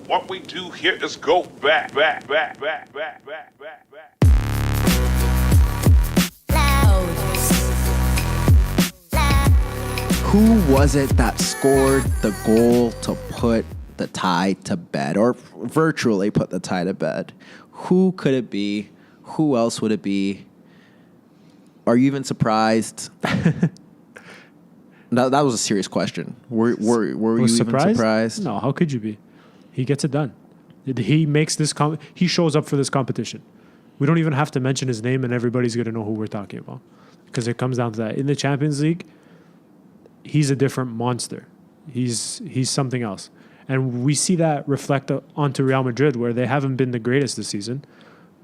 What we do here is go back. Who was it that scored the goal to put the tie to bed, or virtually put the tie to bed? Who could it be? Who else would it be? Are you even surprised? No, that was a serious question. Were you even surprised? No, how could you be? He gets it done. He makes this. He shows up for this competition. We don't even have to mention his name, and everybody's going to know who we're talking about, because it comes down to that. In the Champions League, he's a different monster. He's something else, and we see that reflect onto Real Madrid, where they haven't been the greatest this season,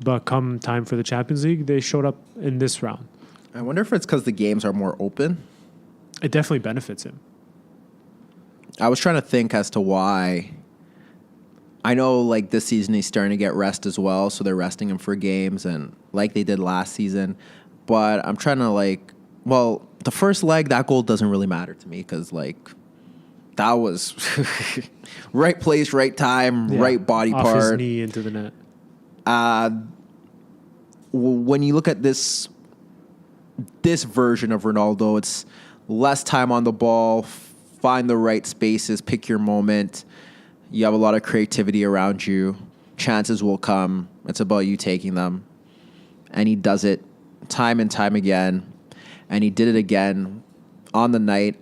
but come time for the Champions League, they showed up in this round. I wonder if it's because the games are more open. It definitely benefits him. I was trying to think as to why. I know, like, this season he's starting to get rest as well, so they're resting him for games, and like they did last season. But I'm trying to, the first leg, that goal doesn't really matter to me, because, that was right place, right time, right body off part. Off his knee into the net. When you look at this version of Ronaldo, it's less time on the ball, find the right spaces, pick your moment. You have a lot of creativity around you. Chances will come. It's about you taking them. And he does it time and time again. And he did it again on the night.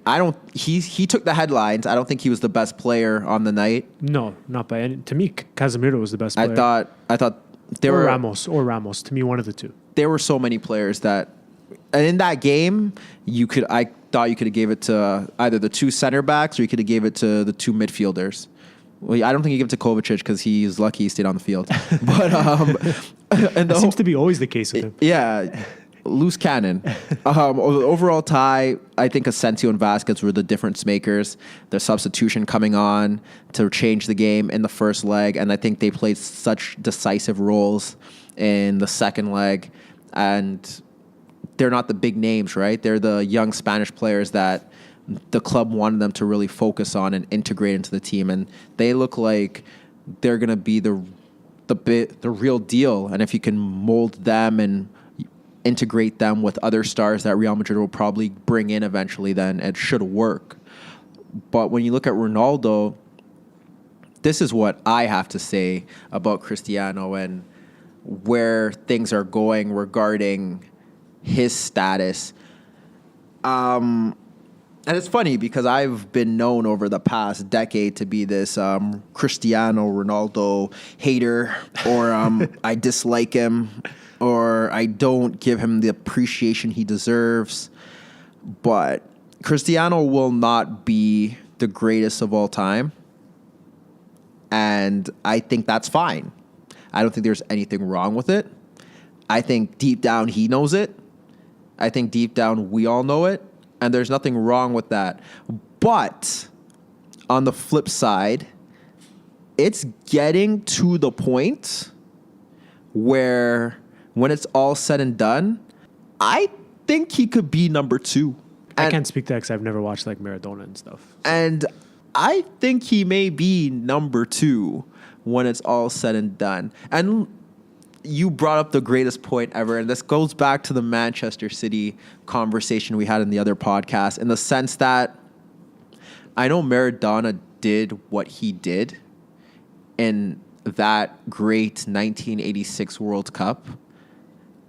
He took the headlines. I don't think he was the best player on the night. No, not by any. To me, Casemiro was the best player. I thought there were Ramos. To me, one of the two. There were so many players that, and in that game, I thought you could have gave it to either the two center backs, or you could have gave it to the two midfielders. Well, I don't think you give it to Kovacic because he's lucky he stayed on the field. But that seems to be always the case with him. Yeah, loose cannon. Overall tie, I think Asensio and Vasquez were the difference makers. The substitution coming on to change the game in the first leg, and I think they played such decisive roles in the second leg. And they're not the big names, right? They're the young Spanish players that the club wanted them to really focus on and integrate into the team, and they look like they're going to be the real deal. And if you can mold them and integrate them with other stars that Real Madrid will probably bring in eventually, then it should work. But when you look at Ronaldo, this is what I have to say about Cristiano and where things are going regarding his status. And it's funny because I've been known over the past decade to be this Cristiano Ronaldo hater, or I dislike him, or I don't give him the appreciation he deserves. But Cristiano will not be the greatest of all time, and I think that's fine. I don't think there's anything wrong with it. I think deep down he knows it. I think deep down we all know it. And there's nothing wrong with that. But on the flip side, it's getting to the point where when it's all said and done, I think he could be number 2. I can't speak to that because I've never watched Maradona and stuff. And I think he may be number 2 when it's all said and done. And you brought up the greatest point ever, and this goes back to the Manchester City conversation we had in the other podcast, in the sense that I know Maradona did what he did in that great 1986 World Cup,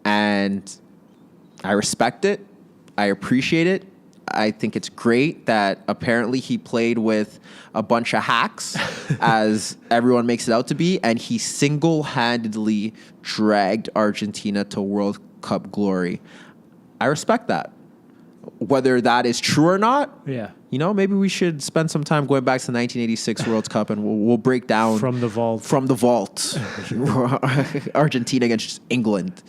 and I respect it. I appreciate it. I think it's great that apparently he played with a bunch of hacks, as everyone makes it out to be, and he single-handedly dragged Argentina to World Cup glory. I respect that. Whether that is true or not, maybe we should spend some time going back to the 1986 World Cup, and we'll break down from the vault, Argentina against England.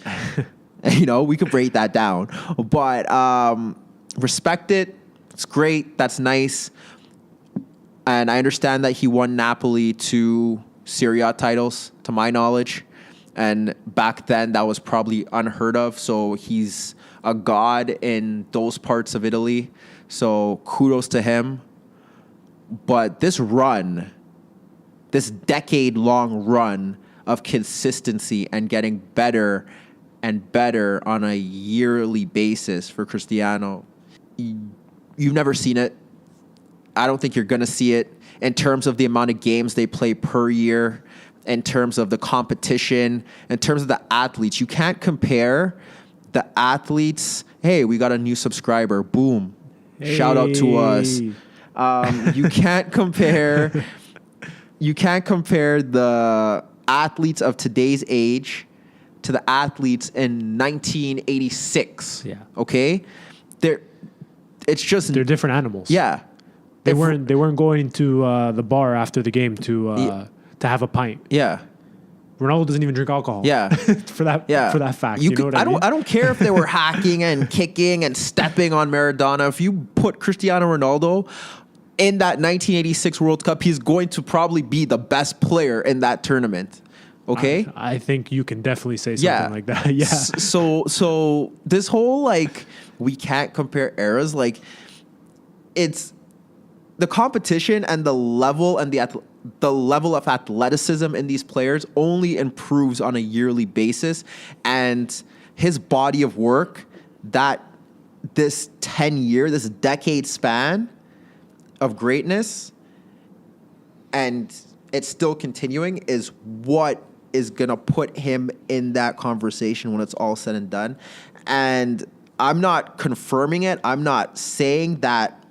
We could break that down, but. Respect it. It's great. That's nice. And I understand that he won Napoli 2 Serie A titles, to my knowledge. And back then, that was probably unheard of. So he's a god in those parts of Italy. So kudos to him. But this run this decade-long run of consistency and getting better and better on a yearly basis for Cristiano. You've never seen it. I don't think you're going to see it in terms of the amount of games they play per year, in terms of the competition, in terms of the athletes. You can't compare the athletes. Hey, we got a new subscriber. Boom. Hey. Shout out to us. You can't compare the athletes of today's age to the athletes in 1986. Yeah. Okay? They're different animals. Yeah. They weren't going to the bar after the game to have a pint. Yeah. Ronaldo doesn't even drink alcohol. Yeah. for that fact. You know what I mean? I don't care if they were hacking and kicking and stepping on Maradona. If you put Cristiano Ronaldo in that 1986 World Cup, he's going to probably be the best player in that tournament. Okay? I think you can definitely say something like that. Yeah. So this whole, like, we can't compare eras, like, it's the competition and the level and the level of athleticism in these players only improves on a yearly basis. And his body of work, that this this decade span of greatness, and it's still continuing, is what is going to put him in that conversation when it's all said and done. And I'm not confirming it. I'm not saying that,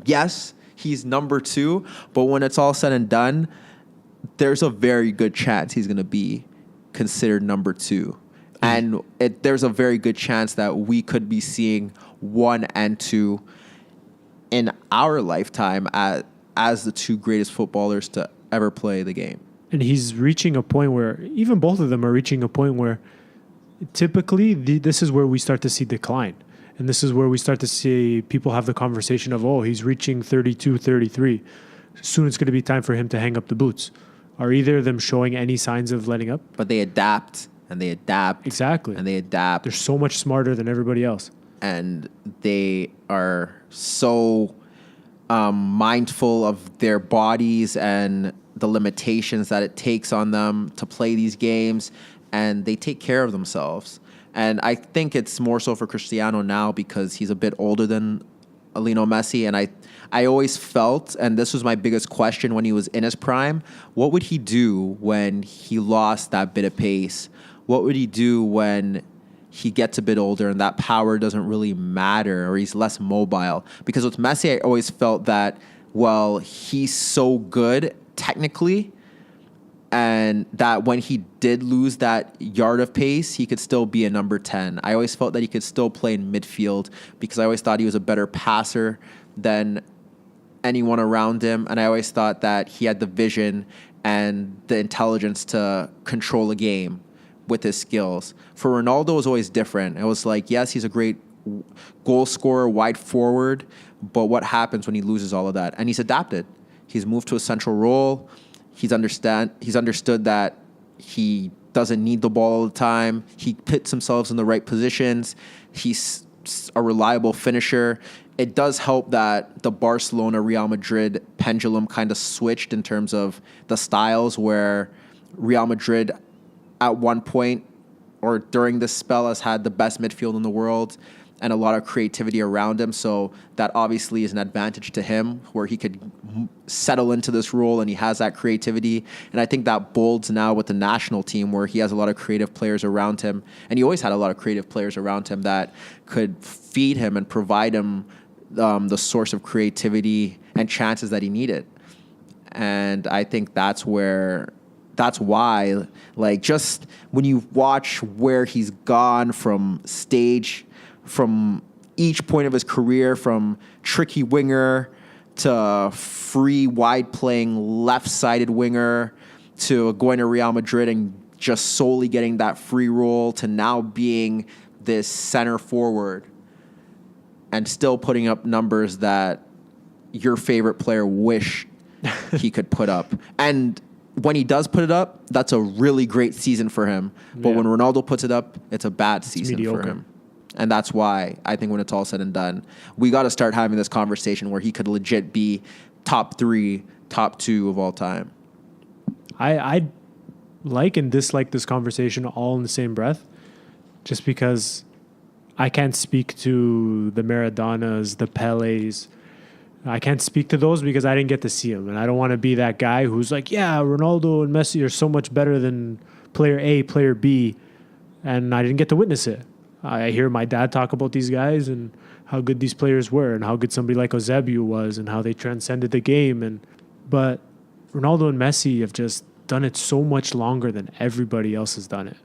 yes, he's number 2, but when it's all said and done, there's a very good chance he's going to be considered number 2. And there's a very good chance that we could be seeing 1 and 2 in our lifetime as the 2 greatest footballers to ever play the game. And he's reaching a point where, even both of them are reaching a point where typically this is where we start to see decline. And this is where we start to see people have the conversation of, oh, he's reaching 32, 33. Soon it's going to be time for him to hang up the boots. Are either of them showing any signs of letting up? But they adapt, and they adapt. Exactly. And they adapt. They're so much smarter than everybody else. And they are so mindful of their bodies and the limitations that it takes on them to play these games, and they take care of themselves. And I think it's more so for Cristiano now because he's a bit older than Lionel Messi. And I always felt, and this was my biggest question when he was in his prime, what would he do when he lost that bit of pace? What would he do when he gets a bit older and that power doesn't really matter, or he's less mobile? Because with Messi, I always felt that, well, he's so good technically, and that when he did lose that yard of pace, he could still be a number 10. I always felt that he could still play in midfield because I always thought he was a better passer than anyone around him. And I always thought that he had the vision and the intelligence to control a game with his skills. For Ronaldo, it was always different. It was like, yes, he's a great goal scorer, wide forward, but what happens when he loses all of that? And he's adapted. He's moved to a central role. He's understood that he doesn't need the ball all the time. He puts himself in the right positions. He's a reliable finisher. It does help that the Barcelona Real Madrid pendulum kind of switched in terms of the styles, where Real Madrid at one point or during this spell has had the best midfield in the world and a lot of creativity around him. So that obviously is an advantage to him, where he could settle into this role and he has that creativity. And I think that bolds now with the national team, where he has a lot of creative players around him. And he always had a lot of creative players around him that could feed him and provide him the source of creativity and chances that he needed. And I think that's why, like, just when you watch where he's gone from each point of his career, from tricky winger to free wide playing left-sided winger to going to Real Madrid and just solely getting that free role, to now being this center forward and still putting up numbers that your favorite player wished he could put up. And when he does put it up, that's a really great season for him. But when Ronaldo puts it up, it's a bad season for him. And that's why I think when it's all said and done, we got to start having this conversation where he could legit be top 3, top 2 of all time. I like and dislike this conversation all in the same breath, just because I can't speak to the Maradonas, the Pelés. I can't speak to those because I didn't get to see them. And I don't want to be that guy who's like, yeah, Ronaldo and Messi are so much better than player A, player B. And I didn't get to witness it. I hear my dad talk about these guys and how good these players were and how good somebody like Eusebio was and how they transcended the game. But Ronaldo and Messi have just done it so much longer than everybody else has done it.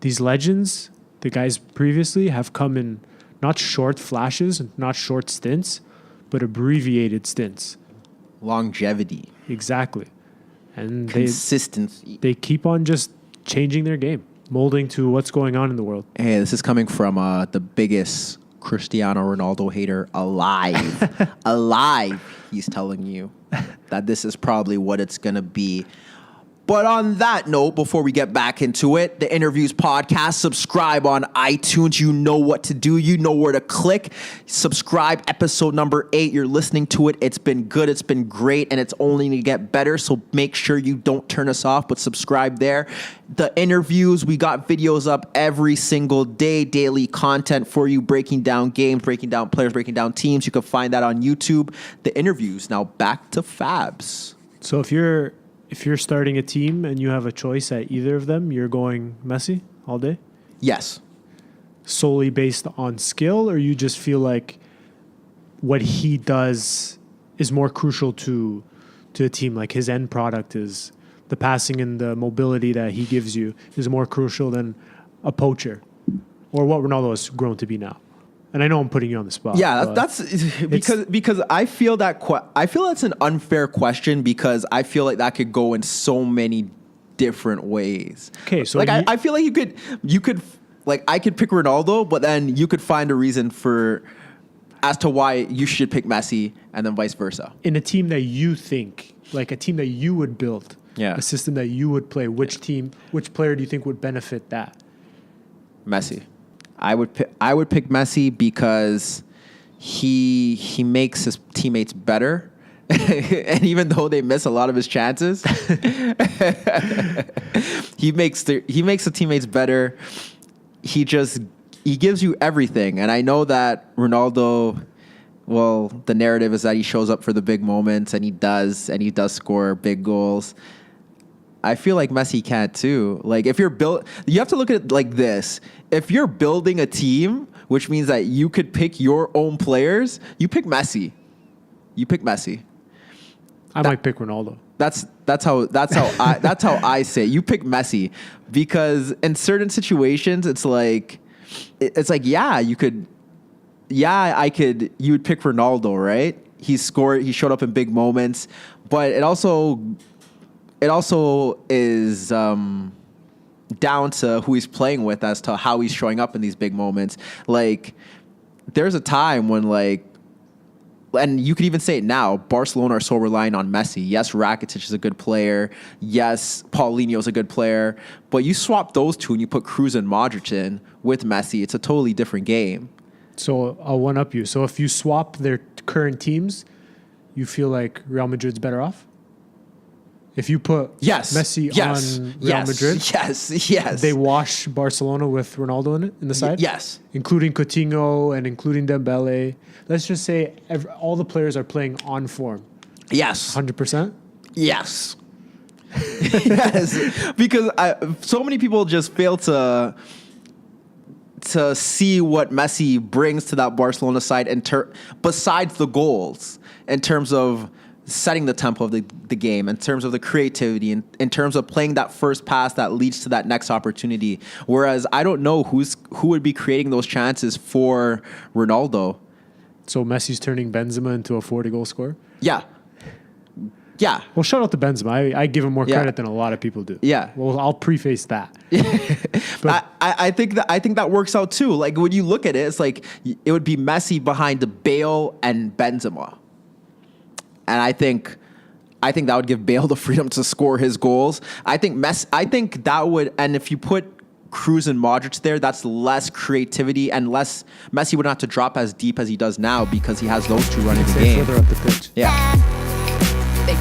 These legends, the guys previously, have come in not short flashes, not short stints, but abbreviated stints. Longevity. Exactly. And consistency. They keep on just changing their game, molding to what's going on in the world. Hey, this is coming from the biggest Cristiano Ronaldo hater alive. Alive, he's telling you that this is probably what it's going to be. But on that note, before we get back into it, the Innerviews Podcast, subscribe on iTunes. You know what to do. You know where to click. Subscribe, episode number 8. You're listening to it. It's been good. It's been great. And it's only going to get better. So make sure you don't turn us off, but subscribe there. The Innerviews, we got videos up every single day, daily content for you, breaking down games, breaking down players, breaking down teams. You can find that on YouTube. The Innerviews. Now back to Fabs. So if you're starting a team and you have a choice at either of them, you're going Messi all day? Yes. Solely based on skill, or you just feel like what he does is more crucial to a team? Like his end product is the passing and the mobility that he gives you is more crucial than a poacher or what Ronaldo has grown to be now. And I know I'm putting you on the spot. Yeah, that's because I feel that's an unfair question because I feel like that could go in so many different ways. Okay, so like I feel like you could like I could pick Ronaldo, but then you could find a reason as to why you should pick Messi, and then vice versa. In a team that you think, like a team that you would build, a system that you would play, which player do you think would benefit that? Messi. I would pick Messi because he makes his teammates better. And even though they miss a lot of his chances, he makes the teammates better. He gives you everything. And I know that Ronaldo, well, the narrative is that he shows up for the big moments, and he does score big goals. I feel like Messi can too. Like you have to look at it like this. If you're building a team, which means that you could pick your own players, you pick Messi. I might pick Ronaldo. That's how I say it. You pick Messi because in certain situations it's like you would pick Ronaldo, right? He showed up in big moments, but it also is down to who he's playing with as to how he's showing up in these big moments. Like, there's a time when, like, and you could even say it now, Barcelona are so reliant on Messi. Yes, Rakitic is a good player. Yes, Paulinho is a good player. But you swap those two and you put Kroos and Modric in with Messi, it's a totally different game. So I'll one-up you. So if you swap their current teams, you feel like Real Madrid's better off? If you put Messi on Real Madrid, they wash Barcelona with Ronaldo in the side? Yes. Including Coutinho and including Dembele. Let's just say all the players are playing on form. Yes. 100%? Yes. Yes. Because so many people just fail to see what Messi brings to that Barcelona side besides the goals, in terms of setting the tempo of the game, in terms of the creativity, in terms of playing that first pass that leads to that next opportunity. Whereas I don't know who would be creating those chances for Ronaldo. So Messi's turning Benzema into a 40-goal scorer? Yeah. Yeah. Well, shout out to Benzema. I give him more credit than a lot of people do. Yeah. Well, I'll preface that. But I think that works out too. Like, when you look at it, it's like it would be Messi behind Bale and Benzema. And I think that would give Bale the freedom to score his goals. I think that would, and if you put Kroos and Modric there, that's less creativity and less. Messi wouldn't have to drop as deep as he does now because he has those two running the game. Further up the pitch. Yeah. Big